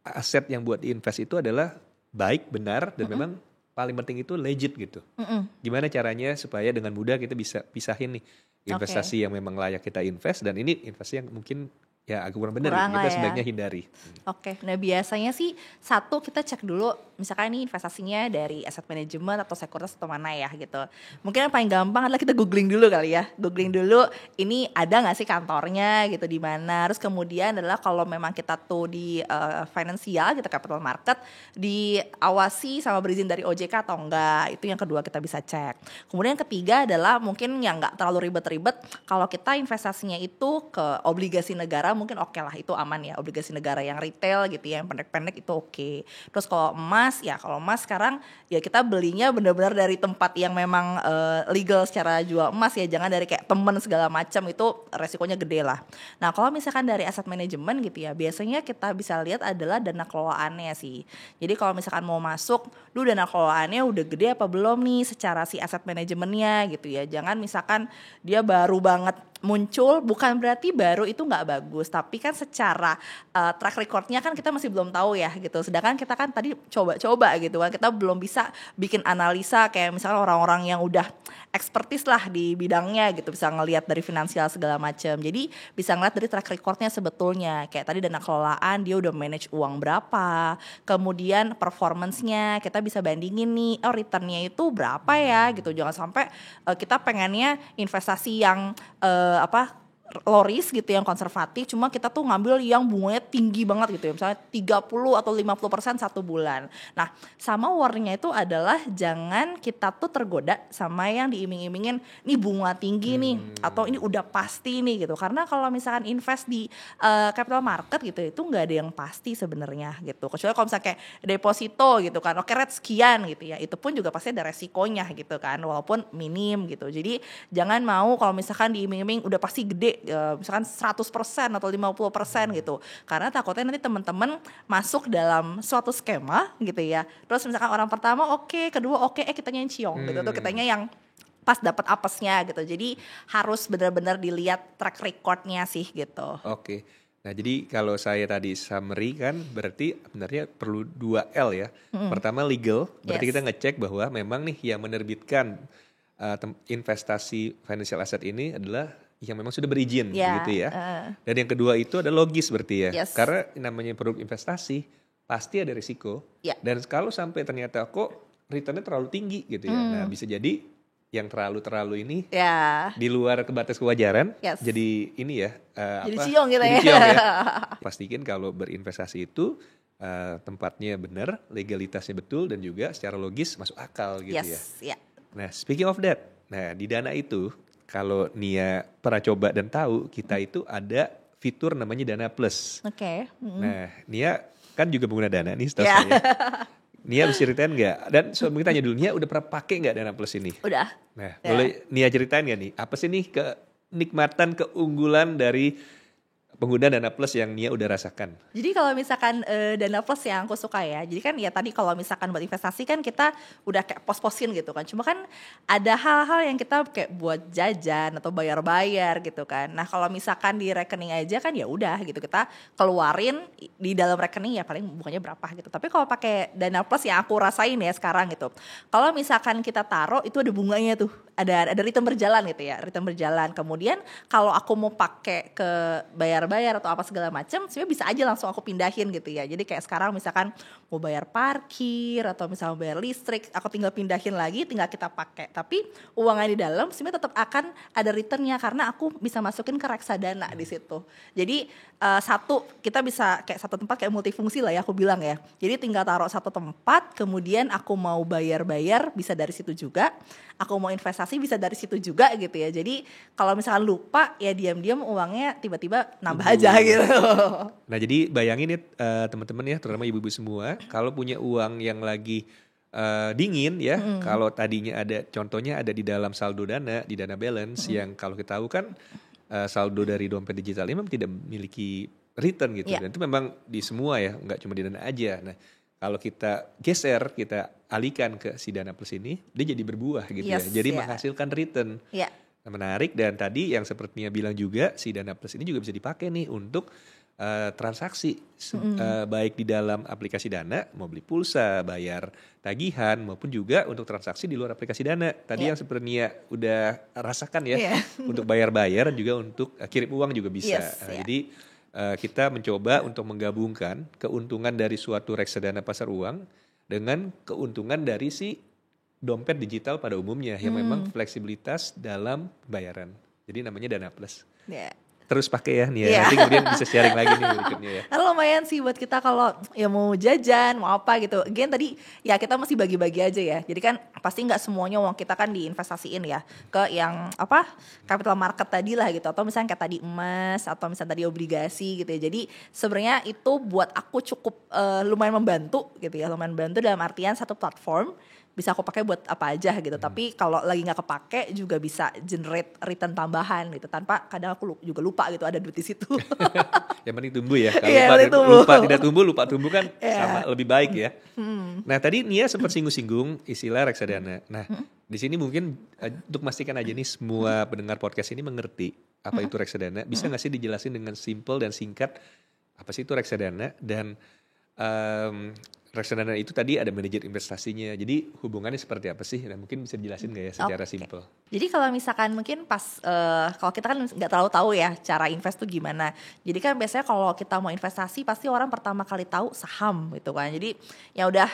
aset yang buat diinvest itu adalah baik, benar, dan memang paling penting itu legit gitu. Gimana caranya supaya dengan mudah kita bisa pisahin nih investasi yang memang layak kita invest dan ini investasi yang mungkin ya agak kurang benar, Kurang kita lah ya. sebaiknya hindari. Oke, nah biasanya sih satu kita cek dulu misalkan ini investasinya dari aset manajemen atau sekuritas atau mana ya gitu. Mungkin yang paling gampang adalah kita googling dulu kali ya. Googling dulu ini ada nggak sih kantornya gitu di mana. Terus kemudian adalah kalau memang kita tuh di finansial gitu capital market diawasi sama berizin dari OJK atau enggak. Itu yang kedua kita bisa cek. Kemudian yang ketiga adalah mungkin yang nggak terlalu ribet-ribet kalau kita investasinya itu ke obligasi negara mungkin oke lah itu aman ya, obligasi negara yang retail gitu ya, yang pendek-pendek itu oke. Terus kalau emas ya, kalau emas sekarang ya kita belinya benar-benar dari tempat yang memang legal secara jual emas ya, jangan dari kayak temen segala macam, itu resikonya gede lah. Nah kalau misalkan dari aset manajemen gitu ya, biasanya kita bisa lihat adalah dana kelolaannya sih. Jadi kalau misalkan mau masuk, dana kelolaannya udah gede apa belum nih secara si aset manajemennya gitu ya. Jangan misalkan dia baru banget muncul, bukan berarti baru itu nggak bagus, tapi kan secara track recordnya kan kita masih belum tahu ya gitu. Sedangkan kita kan tadi coba-coba gitu kan, kita belum bisa bikin analisa kayak misalkan orang-orang yang udah expertise lah di bidangnya gitu, bisa ngelihat dari finansial segala macam. Jadi bisa ngeliat dari track recordnya sebetulnya, kayak tadi dana kelolaan dia udah manage uang berapa, kemudian performance-nya kita bisa bandingin nih, oh returnnya itu berapa ya gitu. Jangan sampai kita pengennya investasi yang low risk gitu, yang konservatif, cuma kita tuh ngambil yang bunganya tinggi banget gitu ya, misalnya 30 atau 50% satu bulan. Nah sama warningnya itu adalah jangan kita tuh tergoda sama yang diiming-imingin nih bunga tinggi nih, atau ini udah pasti nih gitu. Karena kalau misalkan invest di capital market gitu, itu nggak ada yang pasti sebenarnya gitu. Kecuali kalau misalnya kayak deposito gitu kan, oke rate sekian gitu ya, itu pun juga pasti ada resikonya gitu kan, walaupun minim gitu. Jadi jangan mau kalau misalkan diiming-iming udah pasti gede, misalkan 100% atau 50% gitu. Karena takutnya nanti teman-teman masuk dalam suatu skema gitu ya. Terus misalkan orang pertama oke, kedua oke, kitanya yang ciong gitu, atau kitanya yang pas dapat apesnya gitu. Jadi harus benar-benar dilihat track recordnya sih gitu. Oke. Nah jadi kalau saya tadi summary kan berarti sebenarnya perlu 2L ya. Pertama legal, berarti kita ngecek bahwa memang nih yang menerbitkan investasi financial asset ini adalah yang memang sudah berizin gitu ya. Dan yang kedua itu ada logis berarti ya. Yes. Karena namanya produk investasi pasti ada risiko. Dan kalau sampai ternyata kok returnnya terlalu tinggi gitu ya. Nah bisa jadi yang terlalu ini di luar batas kewajaran. Jadi ini ya. Jadi ciong gitu jadi ya. Ciong ya. Pastikan kalau berinvestasi itu tempatnya benar, legalitasnya betul, dan juga secara logis masuk akal gitu ya. Nah speaking of that, nah di Dana itu kalau Nia pernah coba dan tahu, kita itu ada fitur namanya Dana Plus. Nah, Nia kan juga pengguna Dana nih setahu saya. Nia bisa ceritain nggak? Dan mungkin tanya dulu, Nia udah pernah pakai nggak Dana Plus ini? Udah. Nah, boleh Nia ceritain nggak nih? Apa sih nih kenikmatan, keunggulan dari pengguna Dana Plus yang Nia udah rasakan? Jadi kalau misalkan Dana Plus yang aku suka ya, jadi kan ya tadi kalau misalkan buat investasi kan kita udah kayak pos-posin gitu kan. Cuma kan ada hal-hal yang kita kayak buat jajan atau bayar-bayar gitu kan. Nah kalau misalkan di rekening aja kan ya udah gitu, kita keluarin di dalam rekening ya paling bunganya berapa gitu. Tapi kalau pakai Dana Plus yang aku rasain ya sekarang gitu, kalau misalkan kita taruh itu ada bunganya tuh, ada return berjalan gitu ya, return berjalan. Kemudian kalau aku mau pakai ke bayar atau apa segala macam, sebenarnya bisa aja langsung aku pindahin gitu ya. Jadi kayak sekarang misalkan mau bayar parkir atau misalnya bayar listrik, aku tinggal pindahin lagi, tinggal kita pakai. Tapi uangnya di dalam sebenarnya tetap akan ada returnnya karena aku bisa masukin ke reksadana di situ. Jadi kita bisa kayak satu tempat kayak multifungsi lah ya aku bilang ya. Jadi tinggal taruh satu tempat, kemudian aku mau bayar bisa dari situ juga, aku mau investasi bisa dari situ juga gitu ya. Jadi kalau misalkan lupa ya diam-diam uangnya tiba-tiba nambah aja gitu. Nah jadi bayangin nih teman-teman ya, terutama ibu-ibu semua, kalau punya uang yang lagi dingin ya, kalau tadinya ada, contohnya ada di dalam saldo Dana, di Dana Balance, yang kalau kita tahu kan saldo dari dompet digital ini memang tidak memiliki return gitu. Dan itu memang di semua ya, nggak cuma di Dana aja. Nah kalau kita geser, kita alihkan ke si Dana Plus ini, dia jadi berbuah gitu ya, jadi menghasilkan return. Menarik. Dan tadi yang sepertinya bilang juga, si Dana Plus ini juga bisa dipakai nih untuk transaksi baik di dalam aplikasi Dana, mau beli pulsa, bayar tagihan, maupun juga untuk transaksi di luar aplikasi Dana. Tadi yang sepertinya udah rasakan ya, untuk bayar-bayar dan juga untuk kirim uang juga bisa. Jadi kita mencoba untuk menggabungkan keuntungan dari suatu reksadana pasar uang dengan keuntungan dari si dompet digital pada umumnya yang memang fleksibilitas dalam pembayaran. Jadi namanya Dana Plus. Yeah. Terus pakai ya nih ya. Nanti kemudian bisa sharing lagi nih berikutnya ya. Nah, lumayan sih buat kita kalau ya mau jajan, mau apa gitu. Again tadi ya kita mesti bagi-bagi aja ya. Jadi kan pasti nggak semuanya uang kita kan diinvestasiin ya ke yang apa capital market tadi lah gitu. Atau misalnya kayak tadi emas atau misalnya tadi obligasi gitu ya. Jadi sebenarnya itu buat aku cukup lumayan membantu gitu ya. Lumayan membantu dalam artian satu platform bisa aku pakai buat apa aja gitu. Tapi kalau lagi nggak kepake juga bisa generate return tambahan gitu. Tanpa kadang aku juga lupa gitu ada duit di situ. Yang penting tumbuh ya. Kalau lupa tidak tumbuh, lupa tumbuh kan sama lebih baik ya. Nah tadi Nia sempat singgung-singgung istilah reksadana. Nah di sini mungkin untuk memastikan aja nih semua pendengar podcast ini mengerti apa itu reksadana. Bisa nggak sih dijelasin dengan simple dan singkat apa sih itu reksadana dan reksadana itu tadi ada manajer investasinya. Jadi hubungannya seperti apa sih? Nah, mungkin bisa dijelasin nggak ya secara simple? Jadi kalau misalkan mungkin pas kalau kita kan nggak terlalu tahu ya cara invest tuh gimana. Jadi kan biasanya kalau kita mau investasi pasti orang pertama kali tahu saham gitu kan. Jadi ya udah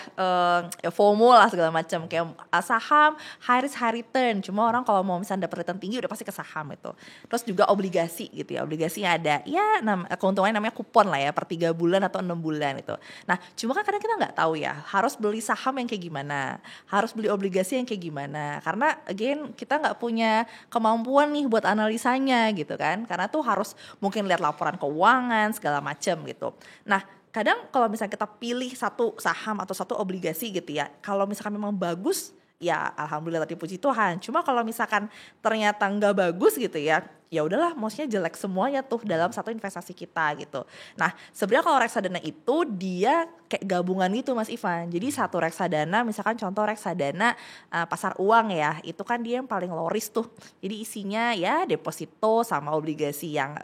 ya FOMO lah segala macam kayak saham high risk high return. Cuma orang kalau mau misalnya dapat return tinggi udah pasti ke saham itu. Terus juga obligasi gitu ya. Obligasinya ada ya keuntungannya namanya kupon lah ya per 3 bulan atau 6 bulan itu. Nah cuma kan kadang kita nggak tahu ya harus beli saham yang kayak gimana, harus beli obligasi yang kayak gimana, karena again kita nggak punya kemampuan nih buat analisanya gitu kan, karena tuh harus mungkin lihat laporan keuangan segala macam gitu. Nah kadang kalau misalnya kita pilih satu saham atau satu obligasi gitu ya, kalau misalkan memang bagus ya alhamdulillah tadi puji Tuhan. Cuma kalau misalkan ternyata nggak bagus gitu ya udahlah maksudnya jelek semuanya tuh dalam satu investasi kita gitu. Nah sebenarnya kalau reksadana itu dia kayak gabungan gitu Mas Ivan. Jadi satu reksadana misalkan contoh reksadana pasar uang ya, itu kan dia yang paling low risk tuh. Jadi isinya ya deposito sama obligasi yang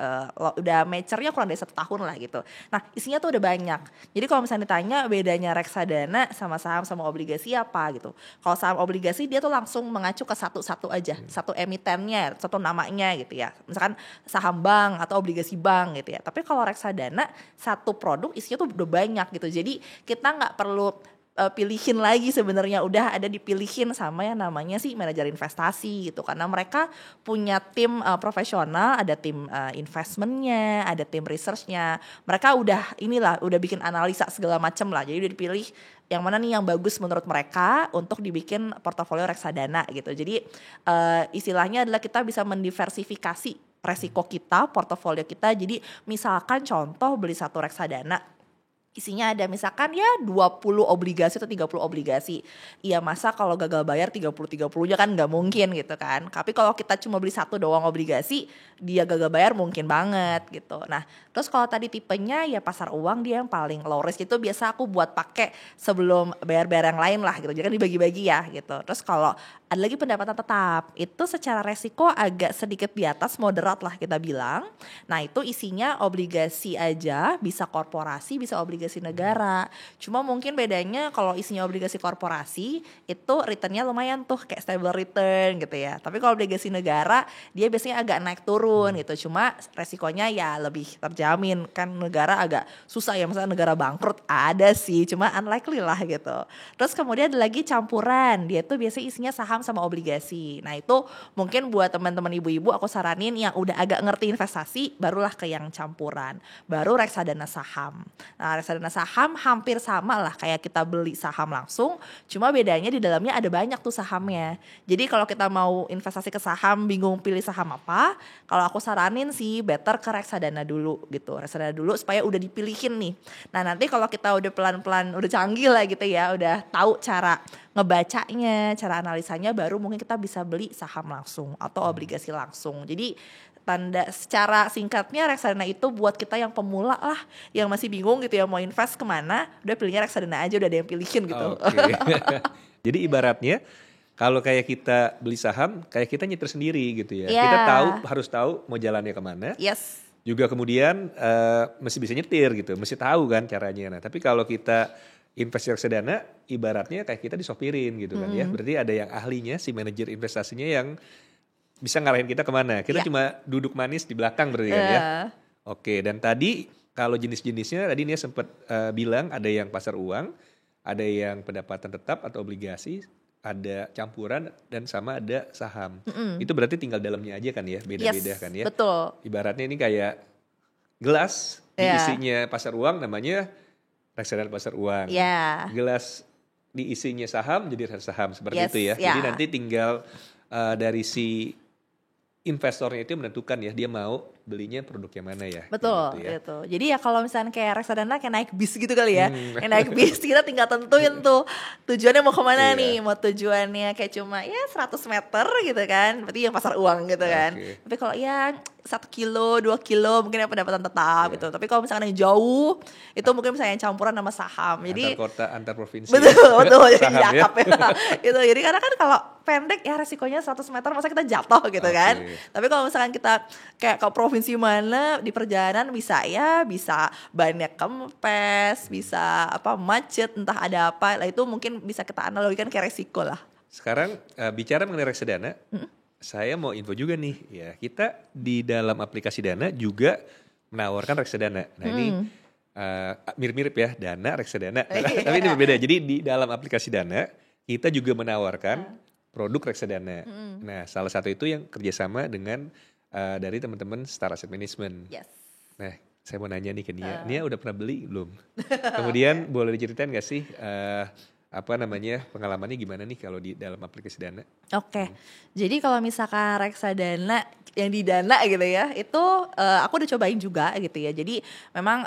udah mature-nya kurang dari 1 tahun lah gitu. Nah isinya tuh udah banyak. Jadi kalau misalnya ditanya bedanya reksadana sama saham sama obligasi apa gitu. Kalau saham obligasi dia tuh langsung mengacu ke satu-satu aja, satu emitennya, satu namanya gitu ya. Misalkan saham bank atau obligasi bank gitu ya. Tapi kalau reksadana satu produk isinya tuh udah banyak gitu. Jadi kita nggak perlu pilihin lagi sebenarnya, udah ada dipilihin sama yang namanya sih manajer investasi gitu, karena mereka punya tim profesional, ada tim investmentnya, ada tim researchnya, mereka udah bikin analisa segala macam lah, jadi udah dipilih yang mana nih yang bagus menurut mereka untuk dibikin portofolio reksadana gitu. Jadi istilahnya adalah kita bisa mendiversifikasi resiko kita, portofolio kita. Jadi misalkan contoh beli satu reksadana, isinya ada misalkan ya 20 obligasi atau 30 obligasi. Iya masa kalau gagal bayar 30-30-nya kan gak mungkin gitu kan. Tapi kalau kita cuma beli satu doang obligasi, dia gagal bayar mungkin banget gitu. Nah terus kalau tadi tipenya ya pasar uang dia yang paling low risk, itu biasa aku buat pakai sebelum bayar-bayar yang lain lah gitu. Jadi kan dibagi-bagi ya gitu. Terus kalau ada lagi pendapatan tetap, itu secara resiko agak sedikit di atas moderat lah kita bilang. Nah itu isinya obligasi aja, bisa korporasi, bisa obligasi negara. Cuma mungkin bedanya kalau isinya obligasi korporasi itu returnnya lumayan tuh kayak stable return gitu ya. Tapi kalau obligasi negara dia biasanya agak naik turun gitu. Cuma resikonya ya lebih terjamin, kan negara agak susah ya, misalnya negara bangkrut ada sih, cuma unlikely lah gitu. Terus kemudian ada lagi campuran, dia tuh biasanya isinya saham sama obligasi. Nah itu mungkin buat teman-teman ibu-ibu aku saranin yang udah agak ngerti investasi barulah ke yang campuran, baru reksadana saham. Nah reksadana saham hampir sama lah kayak kita beli saham langsung, cuma bedanya di dalamnya ada banyak tuh sahamnya. Jadi kalau kita mau investasi ke saham bingung pilih saham apa, kalau aku saranin sih better ke reksadana dulu gitu. Reksadana dulu supaya udah dipilihin nih. Nah nanti kalau kita udah pelan-pelan udah canggih lah gitu ya, udah tahu cara ngebacanya, cara analisanya, baru mungkin kita bisa beli saham langsung atau obligasi langsung. Jadi tanda secara singkatnya reksadana itu buat kita yang pemula lah, yang masih bingung gitu ya mau invest kemana, udah pilihnya reksadana aja, udah ada yang pilihin gitu. Okay. Jadi ibaratnya kalau kayak kita beli saham, kayak kita nyetir sendiri gitu ya. Yeah. Kita harus tahu mau jalannya kemana. Yes. Juga kemudian mesti bisa nyetir gitu, mesti tahu kan caranya. Nah tapi kalau kita investasi reksadana, ibaratnya kayak kita disopirin gitu kan ya. Berarti ada yang ahlinya, si manajer investasinya yang bisa ngarahin kita kemana. Kita cuma duduk manis di belakang berarti kan ya. Oke, dan tadi kalau jenis-jenisnya tadi Nia sempat bilang ada yang pasar uang, ada yang pendapatan tetap atau obligasi, ada campuran dan sama ada saham. Itu berarti tinggal dalamnya aja kan ya, beda-beda Yes, kan ya. betul. Ibaratnya ini kayak gelas Iya. diisinya pasar uang namanya reksadana pasar uang. Iya. Gelas diisinya saham jadi saham seperti Yes, itu ya. ya. Jadi nanti tinggal dari si investornya itu menentukan ya dia mau belinya produk yang mana ya. Betul, gitu ya. gitu. Jadi ya kalau misalnya kayak reksadana kayak naik bis gitu kali ya. Kayak naik bis kita tinggal tentuin tuh tujuannya mau kemana Iya. nih. Mau tujuannya kayak cuma ya 100 meter gitu kan. Berarti yang pasar uang gitu kan. Oke. Tapi kalau ya 1 kilo, 2 kilo mungkin yang pendapatan tetap Iya. gitu. Tapi kalau misalkan yang jauh itu mungkin misalnya yang campuran sama saham. Jadi Antar kota, antar provinsi. betul, betul. Jadi Saham ya. cakep ya. Gitu. Jadi karena kan kalau pendek ya resikonya 100 meter masa kita jatuh gitu kan. Oke. Tapi kalau misalkan kita kayak ke provinsi mana di perjalanan bisa banyak kempes, bisa macet, entah ada apa. Lah itu mungkin bisa kita analogikan kayak resiko lah. Sekarang bicara mengenai reksadana, saya mau info juga nih ya. Kita di dalam aplikasi Dana juga menawarkan reksadana. Nah ini mirip-mirip ya, Dana, reksadana. Tapi ini berbeda. Jadi di dalam aplikasi Dana kita juga menawarkan produk reksadana. Nah salah satu itu yang kerjasama dengan dari teman-teman Star Asset Management. Yes. Nah saya mau nanya nih ke Nia. Nia udah pernah beli belum? Kemudian boleh diceritain gak sih pengalamannya gimana nih kalau di dalam aplikasi Dana? Oke, jadi kalau misalkan reksadana yang di Dana gitu ya, itu aku udah cobain juga gitu ya. Jadi memang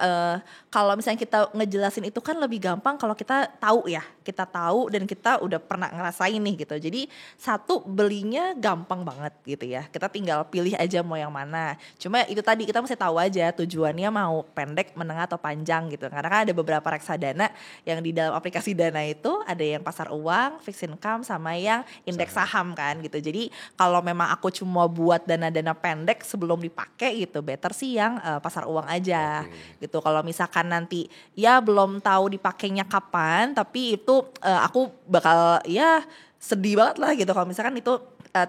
kalau misalnya kita ngejelasin itu kan lebih gampang kalau kita tahu ya, kita tahu dan kita udah pernah ngerasain nih gitu. Jadi satu belinya gampang banget gitu ya. Kita tinggal pilih aja mau yang mana. Cuma itu tadi kita mesti tahu aja tujuannya mau pendek, menengah atau panjang gitu. Karena kan ada beberapa reksadana yang di dalam aplikasi Dana itu ada yang pasar uang, fixed income sama yang indeks saham kan gitu. Jadi kalau memang aku cuma buat dana-dana pendek sebelum dipakai gitu, better sih yang pasar uang aja gitu. Kalau misalkan nanti ya belum tahu dipakainya kapan, tapi itu aku bakal ya sedih banget lah gitu kalau misalkan itu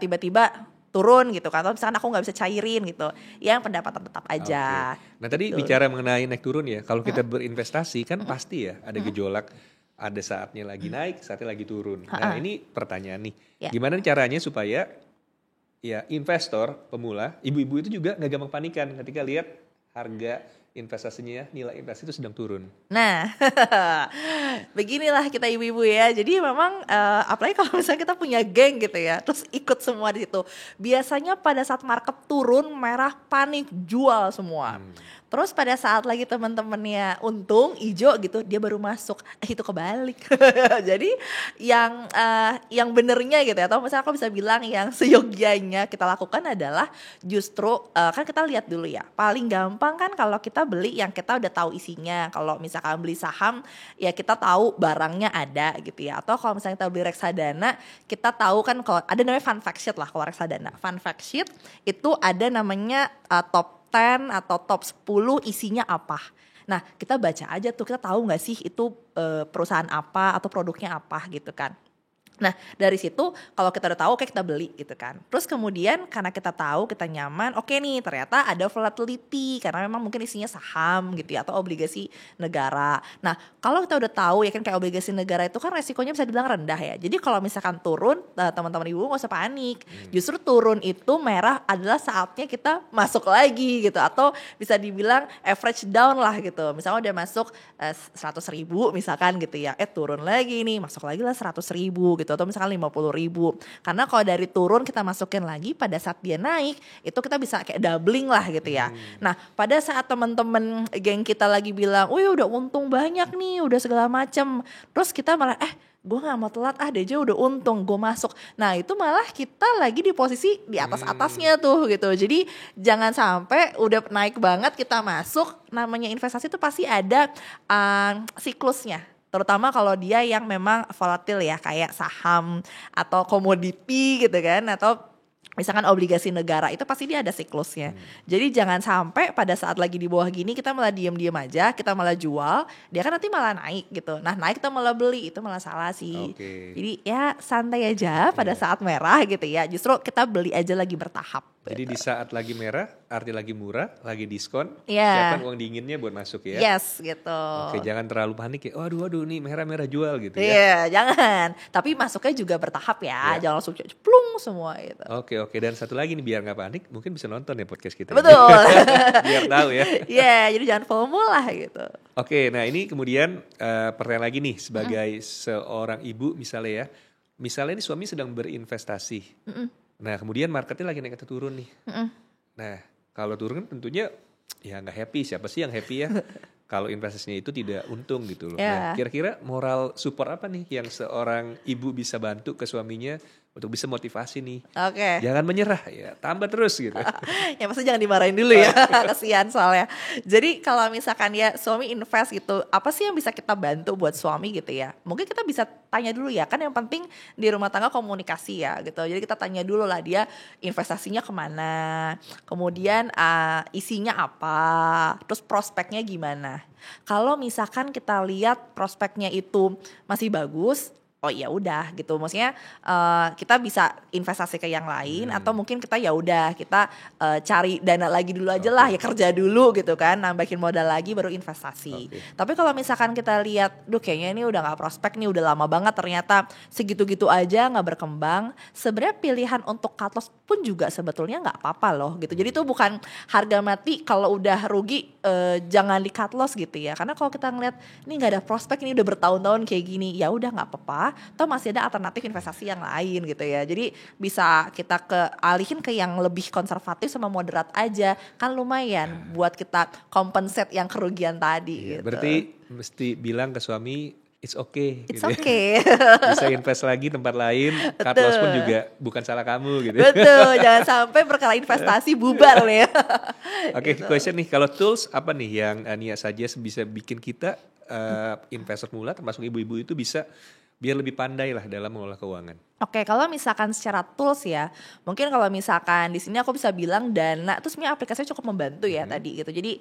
tiba-tiba turun gitu kan, atau misalkan aku nggak bisa cairin gitu, yang pendapatan tetap aja. Nah tadi gitu. bicara mengenai naik turun ya, kalau kita berinvestasi kan pasti ya ada gejolak, ada saatnya lagi naik, saatnya lagi turun. Nah ini pertanyaan nih, gimana caranya supaya ya investor pemula, ibu-ibu itu juga nggak gampang panikan ketika lihat harga investasinya, nilai investasi itu sedang turun. Nah, beginilah kita ibu-ibu ya. Jadi memang apalagi kalau misalnya kita punya geng gitu ya, terus ikut semua di situ. Biasanya pada saat market turun, merah panik, jual semua. Terus pada saat lagi teman-temannya untung, hijau gitu, dia baru masuk. Itu kebalik. Jadi yang benernya gitu ya, atau misalnya aku bisa bilang yang seyogyanya kita lakukan adalah justru kan kita lihat dulu ya. Paling gampang kan kalau kita beli yang kita udah tahu isinya. Kalau misalkan beli saham ya kita tahu barangnya ada gitu ya. Atau kalau misalnya kita beli reksadana, kita tahu kan kalau ada namanya fun fact sheet lah kalau reksadana. Fun fact sheet itu ada namanya top 10 atau top 10 isinya apa. Nah kita baca aja tuh, kita tahu gak sih itu perusahaan apa atau produknya apa gitu kan. Nah dari situ kalau kita udah tahu oke kita beli gitu kan. Terus kemudian karena kita tahu kita nyaman, oke nih ternyata ada volatility karena memang mungkin isinya saham gitu ya atau obligasi negara. Nah kalau kita udah tahu ya kan kayak obligasi negara itu kan resikonya bisa dibilang rendah ya. Jadi kalau misalkan turun teman-teman ibu gak usah panik. Justru turun itu merah adalah saatnya kita masuk lagi gitu. Atau bisa dibilang average down lah gitu. Misalnya udah masuk 100.000 misalkan gitu ya. Turun lagi nih masuk lagi lah 100.000 gitu. Atau misalkan 50.000. Karena kalau dari turun kita masukin lagi pada saat dia naik itu kita bisa kayak doubling lah gitu ya. Nah pada saat teman-teman geng kita lagi bilang, wih udah untung banyak nih, udah segala macam. Terus kita malah gue gak mau telat DJ udah untung gue masuk. Nah itu malah kita lagi di posisi di atas-atasnya tuh gitu. Jadi jangan sampai udah naik banget kita masuk. Namanya investasi itu pasti ada siklusnya. Terutama kalau dia yang memang volatil ya kayak saham atau komoditi gitu kan, atau misalkan obligasi negara itu pasti dia ada siklusnya. Jadi jangan sampai pada saat lagi di bawah gini kita malah diem aja, kita malah jual, dia kan nanti malah naik gitu. Nah naik kita malah beli, itu malah salah sih. Jadi ya santai aja pada saat merah gitu ya, justru kita beli aja lagi bertahap. Jadi di saat lagi merah arti lagi murah, lagi diskon, Iya. siapkan uang dinginnya buat masuk ya. Yes gitu. Oke, jangan terlalu panik ya. Waduh nih merah-merah jual gitu ya. Iya, jangan. Tapi masuknya juga bertahap ya. Iya. Jangan langsung ceplung semua gitu. Oke, dan satu lagi nih biar nggak panik, mungkin bisa nonton ya podcast kita. Betul. Biar tahu ya. Iya, jadi jangan FOMO lah gitu. Oke, nah ini kemudian pertanyaan lagi nih sebagai seorang ibu misalnya ya. Misalnya ini suami sedang berinvestasi. Nah kemudian marketnya lagi naik atau turun nih. Nah kalau turun kan tentunya ya nggak happy. Siapa sih yang happy ya? Kalau investasinya itu tidak untung gitu loh. Nah kira-kira moral support apa nih yang seorang ibu bisa bantu ke suaminya untuk bisa motivasi nih? Oke. Jangan menyerah ya, tambah terus gitu. Ya pasti jangan dimarahin dulu ya. Kasihan soalnya. Jadi kalau misalkan ya suami invest gitu, apa sih yang bisa kita bantu buat suami gitu ya? Mungkin kita bisa tanya dulu ya, kan yang penting di rumah tangga komunikasi ya gitu. Jadi kita tanya dulu lah dia investasinya kemana, kemudian isinya apa, terus prospeknya gimana. Kalau misalkan kita lihat prospeknya itu masih bagus, oh ya udah gitu, maksudnya kita bisa investasi ke yang lain atau mungkin kita ya udah kita cari dana lagi dulu aja lah, ya kerja dulu gitu kan, nambahin modal lagi baru investasi. Tapi kalau misalkan kita lihat, duh kayaknya ini udah nggak prospek nih, udah lama banget ternyata segitu-gitu aja nggak berkembang, sebenarnya pilihan untuk cut loss pun juga sebetulnya nggak apa-apa loh gitu. Jadi itu bukan harga mati, kalau udah rugi jangan di cut loss gitu ya, karena kalau kita ngeliat ini nggak ada prospek, ini udah bertahun-tahun kayak gini, ya udah nggak apa-apa. Atau masih ada alternatif investasi yang lain gitu ya. Jadi bisa kita alihin ke yang lebih konservatif sama moderat aja. Kan lumayan buat kita compensate yang kerugian tadi gitu. Berarti mesti bilang ke suami it's okay. It's gitu okay. Ya. Bisa invest lagi tempat lain. Cut loss pun juga bukan salah kamu gitu. Betul, jangan sampai perkara investasi bubar nih ya. Oke, question nih, kalau tools apa nih yang Nia saja bisa bikin kita investor pemula termasuk ibu-ibu itu bisa biar lebih pandai lah dalam mengelola keuangan? Oke, kalau misalkan secara tools ya, mungkin kalau misalkan di sini aku bisa bilang Dana, terus sebenarnya aplikasinya cukup membantu ya tadi gitu. Jadi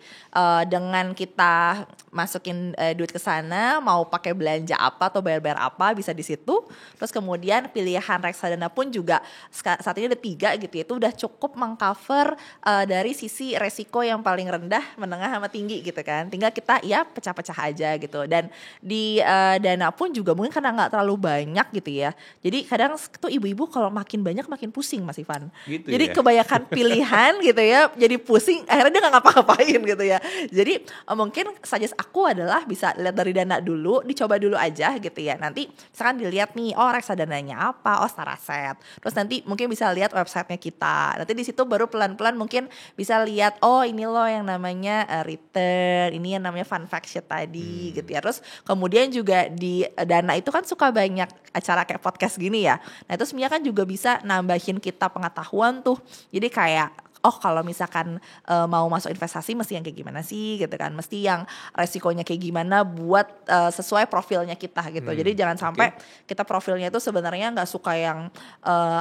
dengan kita masukin duit ke sana, mau pakai belanja apa atau bayar-bayar apa bisa di situ. Terus kemudian pilihan reksadana pun juga saat ini ada 3 gitu ya, itu udah cukup mengcover dari sisi resiko yang paling rendah, menengah sama tinggi gitu kan. Tinggal kita ya pecah-pecah aja gitu. Dan di Dana pun juga mungkin karena nggak terlalu banyak gitu ya. Jadi kadang tuh ibu-ibu kalau makin banyak makin pusing Mas Ivan. Gitu jadi ya? kebanyakan pilihan gitu ya, jadi pusing, akhirnya dia nggak ngapa-ngapain gitu ya. Jadi mungkin suggest aku adalah bisa lihat dari Dana dulu, dicoba dulu aja gitu ya. Nanti misalkan dilihat nih, oh reksadananya apa, oh Staraset. Terus nanti mungkin bisa lihat websitenya kita. Nanti di situ baru pelan-pelan mungkin bisa lihat, oh ini loh yang namanya return, ini yang namanya fund fact sheet tadi gitu ya. Terus kemudian juga di Dana itu kan suka banyak acara kayak podcast gini ya. Nah itu sebenarnya kan juga bisa nambahin kita pengetahuan tuh. Jadi kayak oh kalau misalkan mau masuk investasi mesti yang kayak gimana sih gitu kan. Mesti yang resikonya kayak gimana buat sesuai profilnya kita gitu. Jadi jangan sampai kita profilnya itu sebenarnya gak suka yang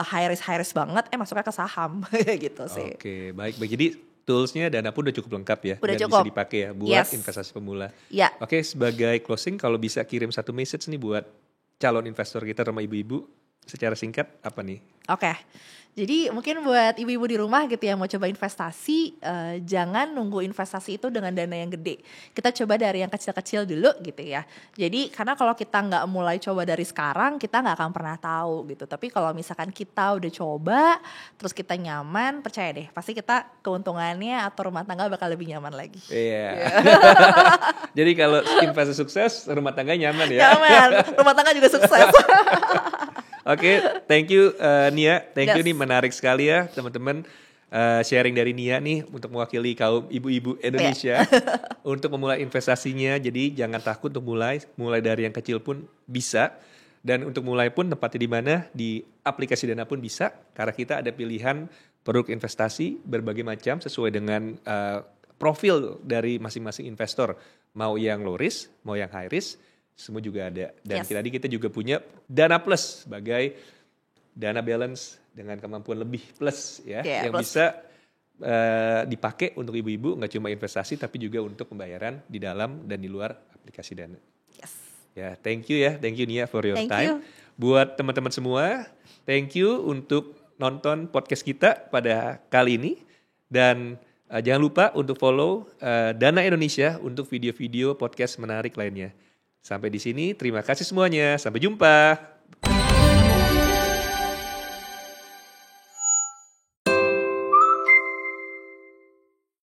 high risk banget, masuknya ke saham gitu sih. Oke, baik. Jadi toolsnya Dana pun udah cukup lengkap ya. Udah dan cukup. bisa dipakai ya buat investasi pemula. Ya. Oke, sebagai closing kalau bisa kirim satu message nih buat calon investor kita sama ibu-ibu secara singkat apa nih? Oke. Jadi mungkin buat ibu-ibu di rumah gitu yang mau coba investasi, jangan nunggu investasi itu dengan dana yang gede. Kita coba dari yang kecil-kecil dulu gitu ya. Jadi karena kalau kita nggak mulai coba dari sekarang, kita nggak akan pernah tahu gitu. Tapi kalau misalkan kita udah coba, terus kita nyaman, percaya deh, pasti kita keuntungannya atau rumah tangga bakal lebih nyaman lagi. Iya. Jadi kalau investasi sukses, rumah tangga nyaman ya. Nyaman, rumah tangga juga sukses. Oke, thank you Nia, thank you nih, menarik sekali ya teman-teman, sharing dari Nia nih untuk mewakili kaum ibu-ibu Indonesia untuk memulai investasinya. Jadi jangan takut untuk mulai dari yang kecil pun bisa, dan untuk mulai pun tempatnya di mana, di aplikasi Dana pun bisa, karena kita ada pilihan produk investasi berbagai macam sesuai dengan profil dari masing-masing investor, mau yang low risk, mau yang high risk. Semua juga ada. Dan tadi kita juga punya Dana Plus sebagai dana balance dengan kemampuan lebih plus ya, yang plus. Bisa dipakai untuk ibu-ibu, nggak cuma investasi tapi juga untuk pembayaran di dalam dan di luar aplikasi Dana. Yes. Ya, thank you Nia for your time. You. Buat teman-teman semua, thank you untuk nonton podcast kita pada kali ini, dan Jangan lupa untuk follow Dana Indonesia untuk video-video podcast menarik lainnya. Sampai di sini, terima kasih semuanya. Sampai jumpa.